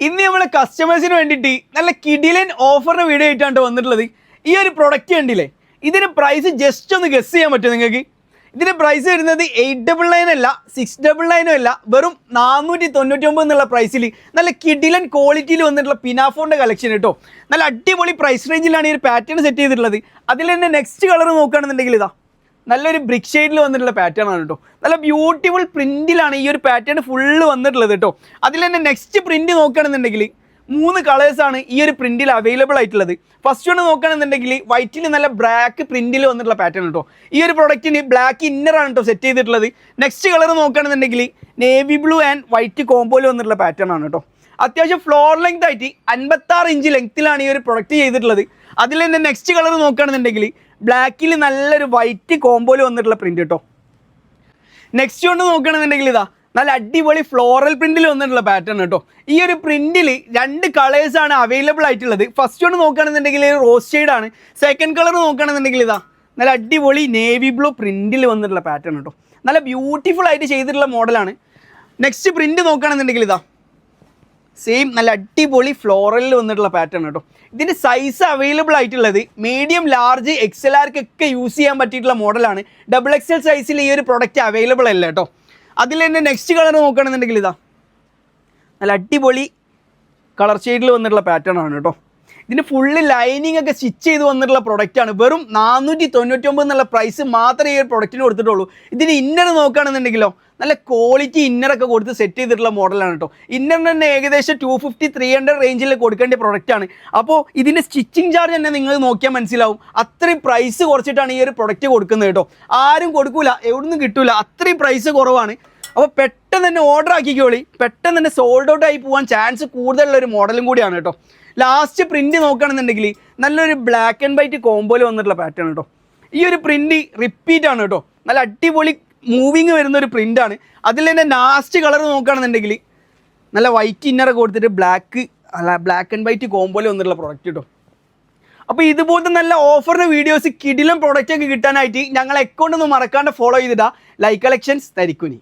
ഇന്ന് നമ്മളെ കസ്റ്റമേഴ്സിന് വേണ്ടിയിട്ട് നല്ല കിടിലൻ ഓഫറിന് വീഡിയോ ആയിട്ടാണ് വന്നിട്ടുള്ളത്. ഈ ഒരു പ്രൊഡക്റ്റ് കണ്ടില്ലേ, ഇതിന് പ്രൈസ് ജസ്റ്റ് ഒന്ന് ഗസ് ചെയ്യാൻ പറ്റും നിങ്ങൾക്ക്? ഇതിന്റെ പ്രൈസ് വരുന്നത് 899 അല്ല, 699 അല്ല, വെറും 499 എന്നുള്ള പ്രൈസിൽ നല്ല കിടിലൻ ക്വാളിറ്റിയിൽ വന്നിട്ടുള്ള പിനാഫോണിന്റെ കളക്ഷൻ കേട്ടോ. നല്ല അടിപൊളി പ്രൈസ് റേഞ്ചിലാണ് ഈ ഒരു പാറ്റേൺ സെറ്റ് ചെയ്തിട്ടുള്ളത്. അതിൽ തന്നെ നെക്സ്റ്റ് കളർ നോക്കുകയാണെന്നുണ്ടെങ്കിൽ ഇതാ നല്ലൊരു ബ്രിക്ക് ഷെയ്ഡിൽ വന്നിട്ടുള്ള പാറ്റേൺ ആണ് കേട്ടോ. നല്ല ബ്യൂട്ടിഫുൾ പ്രിന്റിലാണ് ഈ ഒരു പാറ്റേൺ ഫുള്ള് വന്നിട്ടുള്ളത് കേട്ടോ. അതിൽ തന്നെ നെക്സ്റ്റ് പ്രിന്റ് നോക്കുകയാണെന്നുണ്ടെങ്കിൽ 3 കളേഴ്സാണ് ഈ ഒരു പ്രിന്റിൽ അവൈലബിൾ ആയിട്ടുള്ളത്. ഫസ്റ്റ് വൺ നോക്കുകയാണെന്നുണ്ടെങ്കിൽ വൈറ്റിൽ നല്ല ബ്ലാക്ക് പ്രിന്റിൽ വന്നിട്ടുള്ള പാറ്റേൺ കേട്ടോ. ഈ ഒരു പ്രൊഡക്റ്റിന് ബ്ലാക്ക് ഇന്നറാണ് കേട്ടോ സെറ്റ് ചെയ്തിട്ടുള്ളത്. നെക്സ്റ്റ് കളർ നോക്കുകയാണെന്നുണ്ടെങ്കിൽ നേവി ബ്ലൂ ആൻഡ് വൈറ്റ് കോമ്പോയിൽ വന്നിട്ടുള്ള പാറ്റേൺ ആണ് കേട്ടോ. അത്യാവശ്യം ഫ്ലോർ ലെങ്ത് ആയിട്ട് 56 ഇഞ്ച് ലെങ്ത്തിലാണ് ഈ ഒരു പ്രൊഡക്റ്റ് ചെയ്തിട്ടുള്ളത്. അതിൽ തന്നെ നെക്സ്റ്റ് കളർ നോക്കുകയാണെന്നുണ്ടെങ്കിൽ ബ്ലാക്കിൽ നല്ലൊരു വൈറ്റ് കോമ്പോയിൽ വന്നിട്ടുള്ള പ്രിന്റ് കേട്ടോ. നെക്സ്റ്റ് കൊണ്ട് നോക്കുകയാണെന്നുണ്ടെങ്കിൽ ഇതാ നല്ല അടിപൊളി ഫ്ലോറൽ പ്രിന്റിൽ വന്നിട്ടുള്ള പാറ്റേൺ കേട്ടോ. ഈ ഒരു പ്രിന്റിൽ 2 കളേഴ്സാണ് അവൈലബിൾ ആയിട്ടുള്ളത്. ഫസ്റ്റ് കൊണ്ട് നോക്കുകയാണെന്നുണ്ടെങ്കിൽ റോസ് ഷെയ്ഡാണ്. സെക്കൻഡ് കളർ നോക്കുകയാണെന്നുണ്ടെങ്കിൽ ഇതാ നല്ല അടിപൊളി നേവി ബ്ലൂ പ്രിന്റിൽ വന്നിട്ടുള്ള പാറ്റേൺ കേട്ടോ. നല്ല ബ്യൂട്ടിഫുൾ ആയിട്ട് ചെയ്തിട്ടുള്ള മോഡലാണ്. നെക്സ്റ്റ് പ്രിന്റ് നോക്കുകയാണെന്നുണ്ടെങ്കിൽ ഇതാ സെയിം നല്ല അടിപൊളി ഫ്ലോറലിൽ വന്നിട്ടുള്ള പാറ്റേൺ കേട്ടോ. ഇതിൻ്റെ സൈസ് അവൈലബിൾ ആയിട്ടുള്ളത് മീഡിയം, ലാർജ്, XLRക്കൊക്കെ യൂസ് ചെയ്യാൻ പറ്റിയിട്ടുള്ള മോഡലാണ്. XXL സൈസിൽ ഈ ഒരു പ്രൊഡക്റ്റ് അവൈലബിൾ അല്ല കേട്ടോ. അതിൽ തന്നെ നെക്സ്റ്റ് കളർ നോക്കുകയാണെന്നുണ്ടെങ്കിൽ ഇതാ നല്ല അടിപൊളി കളർ ഷെയ്ഡിൽ വന്നിട്ടുള്ള പാറ്റേൺ ആണ് കേട്ടോ. ഇതിന് ഫുള്ള് ലൈനിങ് ഒക്കെ സ്റ്റിച്ച് ചെയ്ത് വന്നിട്ടുള്ള പ്രൊഡക്റ്റാണ്. വെറും 499 എന്നുള്ള പ്രൈസ് മാത്രമേ ഈ ഒരു പ്രൊഡക്റ്റിന് കൊടുത്തിട്ടുള്ളൂ. ഇതിന് ഇന്നർ നോക്കുകയാണെന്നുണ്ടെങ്കിലോ നല്ല ക്വാളിറ്റി ഇന്നറൊക്കെ കൊടുത്ത് സെറ്റ് ചെയ്തിട്ടുള്ള മോഡലാണ് കേട്ടോ. ഇന്നറിന് തന്നെ ഏകദേശം 250-300 റേഞ്ചിൽ കൊടുക്കേണ്ട പ്രൊഡക്റ്റാണ്. അപ്പോൾ ഇതിൻ്റെ സ്റ്റിച്ചിങ് ചാർജ് തന്നെ നിങ്ങൾ നോക്കിയാൽ മനസ്സിലാവും. അത്രയും പ്രൈസ് കുറച്ചിട്ടാണ് ഈ ഒരു പ്രൊഡക്റ്റ് കൊടുക്കുന്നത് കേട്ടോ. ആരും കൊടുക്കൂല, എവിടുന്നും കിട്ടൂല, അത്രയും പ്രൈസ് കുറവാണ്. അപ്പോൾ പെട്ടെന്ന് തന്നെ ഓർഡർ ആക്കിക്കോളി. പെട്ടെന്ന് തന്നെ സോൾഡ് ഔട്ട് ആയി പോകാൻ ചാൻസ് കൂടുതലുള്ളൊരു മോഡലും കൂടിയാണ് കേട്ടോ. ലാസ്റ്റ് പ്രിന്റ് നോക്കുകയാണെന്നുണ്ടെങ്കിൽ നല്ലൊരു ബ്ലാക്ക് ആൻഡ് വൈറ്റ് കോമ്പോയിൽ വന്നിട്ടുള്ള പാറ്റേൺ കേട്ടോ. ഈ ഒരു പ്രിന്റ് റിപ്പീറ്റ് ആണ് കേട്ടോ. നല്ല അടിപൊളി മൂവിങ് വരുന്ന ഒരു പ്രിൻ്റാണ്. അതിൽ തന്നെ ലാസ്റ്റ് കളർ നോക്കുകയാണെന്നുണ്ടെങ്കിൽ നല്ല വൈറ്റ് ഇന്നറൊക്കെ കൊടുത്തിട്ട് ബ്ലാക്ക് ആൻഡ് വൈറ്റ് കോമ്പോയിൽ വന്നിട്ടുള്ള പ്രൊഡക്റ്റ് കേട്ടോ. അപ്പോൾ ഇതുപോലത്തെ നല്ല ഓഫറിൻ്റെ വീഡിയോസ് കിടിലം പ്രൊഡക്റ്റൊക്കെ കിട്ടാനായിട്ട് ഞങ്ങളെ അക്കൗണ്ട് ഒന്ന് മറക്കാണ്ട് ഫോളോ ചെയ്തിട്ടാ ലൈക്ക് കളക്ഷൻസ് തരിക്കുനി.